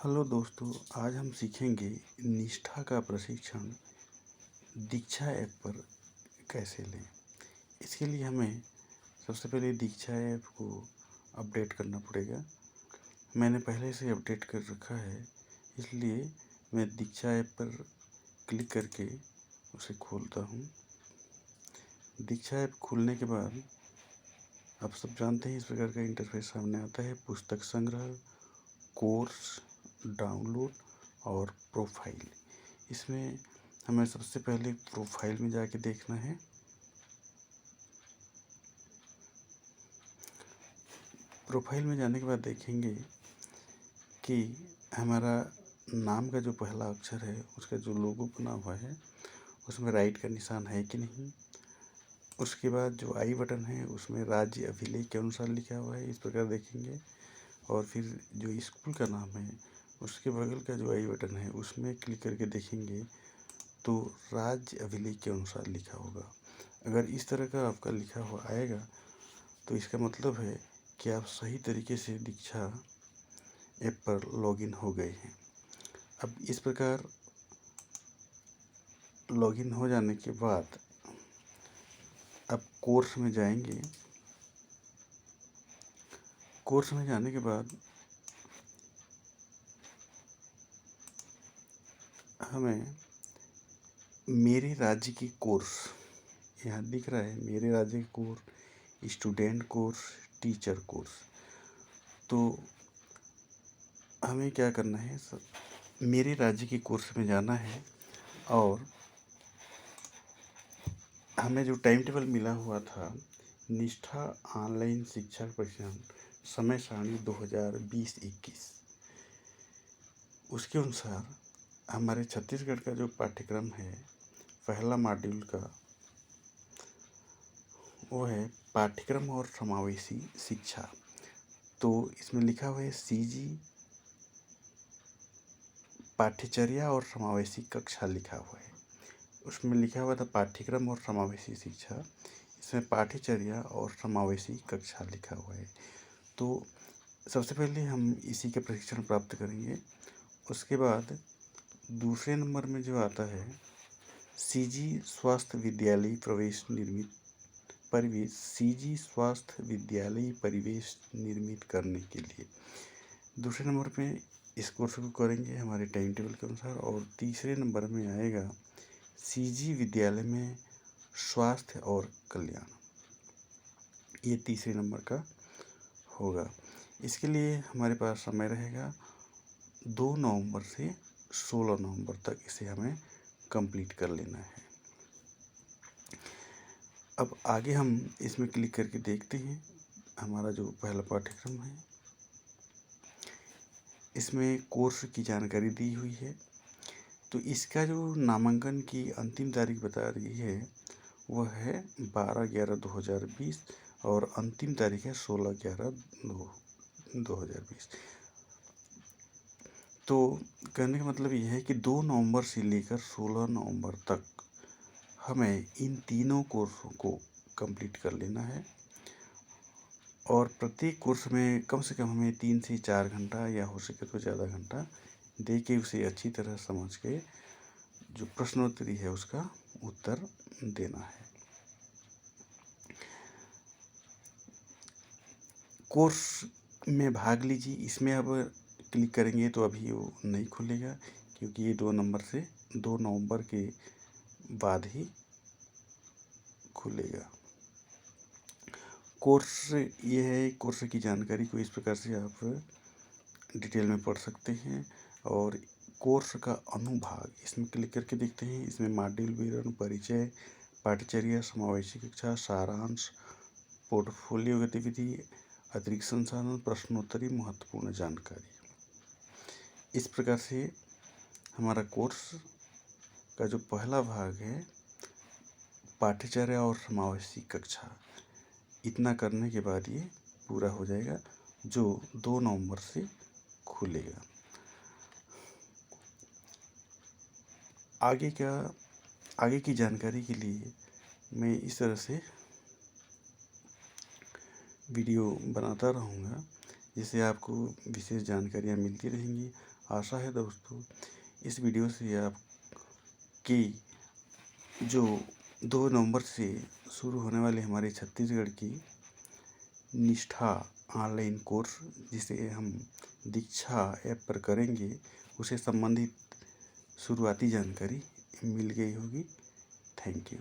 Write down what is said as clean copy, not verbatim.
Hello दोस्तों, आज हम सीखेंगे निष्ठा का प्रशिक्षण दीक्षा ऐप पर कैसे लें। इसके लिए हमें सबसे पहले दीक्षा ऐप को अपडेट करना पड़ेगा। मैंने पहले से अपडेट कर रखा है, इसलिए मैं दीक्षा ऐप पर क्लिक करके उसे खोलता हूँ। दीक्षा ऐप खुलने के बाद आप सब जानते हैं इस प्रकार का इंटरफेस सामने आता है। पुस्तक संग्रह, कोर्स, डाउनलोड और प्रोफाइल। इसमें हमें सबसे पहले प्रोफाइल में जाके देखना है। प्रोफाइल में जाने के बाद देखेंगे कि हमारा नाम का जो पहला अक्षर है उसका जो लोगो बना हुआ है उसमें राइट का निशान है कि नहीं। उसके बाद जो आई बटन है उसमें राज्य अभिलेख के अनुसार लिखा हुआ है, इस प्रकार देखेंगे। और फिर जो स्कूल का नाम है उसके बगल का जो आई बटन है उसमें क्लिक करके देखेंगे तो राज्य अभिलेख के अनुसार लिखा होगा। अगर इस तरह का आपका लिखा हुआ आएगा तो इसका मतलब है कि आप सही तरीके से दीक्षा ऐप पर लॉगिन हो गए हैं। अब इस प्रकार लॉगिन हो जाने के बाद अब कोर्स में जाएंगे। कोर्स में जाने के बाद हमें मेरे राज्य की कोर्स यहाँ दिख रहा है, मेरे राज्य की course, student course, teacher course. तो हमें क्या करना है, मेरे राज्य की कोर्स में जाना है और हमें जो टाइम टेबल मिला हुआ था निष्ठा ऑनलाइन शिक्षा प्रशिक्षण समय सारणी 2020-21, उसके अनुसार हमारे छत्तीसगढ़ का जो पाठ्यक्रम है पहला मॉड्यूल का वो है पाठ्यक्रम और समावेशी शिक्षा। तो इसमें लिखा हुआ है सीजी पाठ्यचर्या और समावेशी कक्षा लिखा हुआ है। उसमें लिखा हुआ था पाठ्यक्रम और समावेशी शिक्षा, इसमें पाठ्यचर्या और समावेशी कक्षा लिखा हुआ है। तो सबसे पहले हम इसी का प्रशिक्षण प्राप्त करेंगे। उसके बाद दूसरे नंबर में जो आता है सीजी स्वास्थ्य विद्यालय प्रवेश निर्मित परिवेश, सीजी स्वास्थ्य विद्यालय परिवेश निर्मित करने के लिए दूसरे नंबर पे इस कोर्स को करेंगे हमारे टाइम टेबल के अनुसार। और तीसरे नंबर में आएगा सीजी विद्यालय में स्वास्थ्य और कल्याण, ये तीसरे नंबर का होगा। इसके लिए हमारे पास समय रहेगा 2 नवंबर से 16 नवंबर तक, इसे हमें कंप्लीट कर लेना है। अब आगे हम इसमें क्लिक करके देखते हैं हमारा जो पहला पाठ्यक्रम है, इसमें कोर्स की जानकारी दी हुई है। तो इसका जो नामांकन की अंतिम तारीख बता रही है वह है 12/11/2020 और अंतिम तारीख है 16/11/2020। तो कहने का मतलब यह है कि 2 नवंबर से लेकर 16 नवंबर तक हमें इन तीनों कोर्सों को कंप्लीट कर लेना है। और प्रत्येक कोर्स में कम से कम हमें 3 से 4 घंटा या हो सके तो ज़्यादा घंटा दे के उसे अच्छी तरह समझ के जो प्रश्नोत्तरी है उसका उत्तर देना है। कोर्स में भाग लीजिए, इसमें अब क्लिक करेंगे तो अभी वो नहीं खुलेगा क्योंकि ये 2 नवंबर के बाद ही खुलेगा। कोर्स ये है, कोर्स की जानकारी को इस प्रकार से आप डिटेल में पढ़ सकते हैं। और कोर्स का अनुभाग इसमें क्लिक करके देखते हैं। इसमें मॉड्यूल विवरण, परिचय, पाठ्यचर्या, समावेशी कक्षा, सारांश, पोर्टफोलियो गतिविधि, अतिरिक्त संसाधन, प्रश्नोत्तरी, महत्वपूर्ण जानकारी, इस प्रकार से हमारा कोर्स का जो पहला भाग है पाठ्यचर्या और समावेशी कक्षा, इतना करने के बाद ये पूरा हो जाएगा जो 2 नवंबर से खुलेगा। आगे की जानकारी के लिए मैं इस तरह से वीडियो बनाता रहूँगा जिससे आपको विशेष जानकारियाँ मिलती रहेंगी। आशा है दोस्तों इस वीडियो से आप की जो 2 नवंबर से शुरू होने वाली हमारी छत्तीसगढ़ की निष्ठा ऑनलाइन कोर्स जिसे हम दीक्षा ऐप पर करेंगे उसे संबंधित शुरुआती जानकारी मिल गई होगी। Thank you.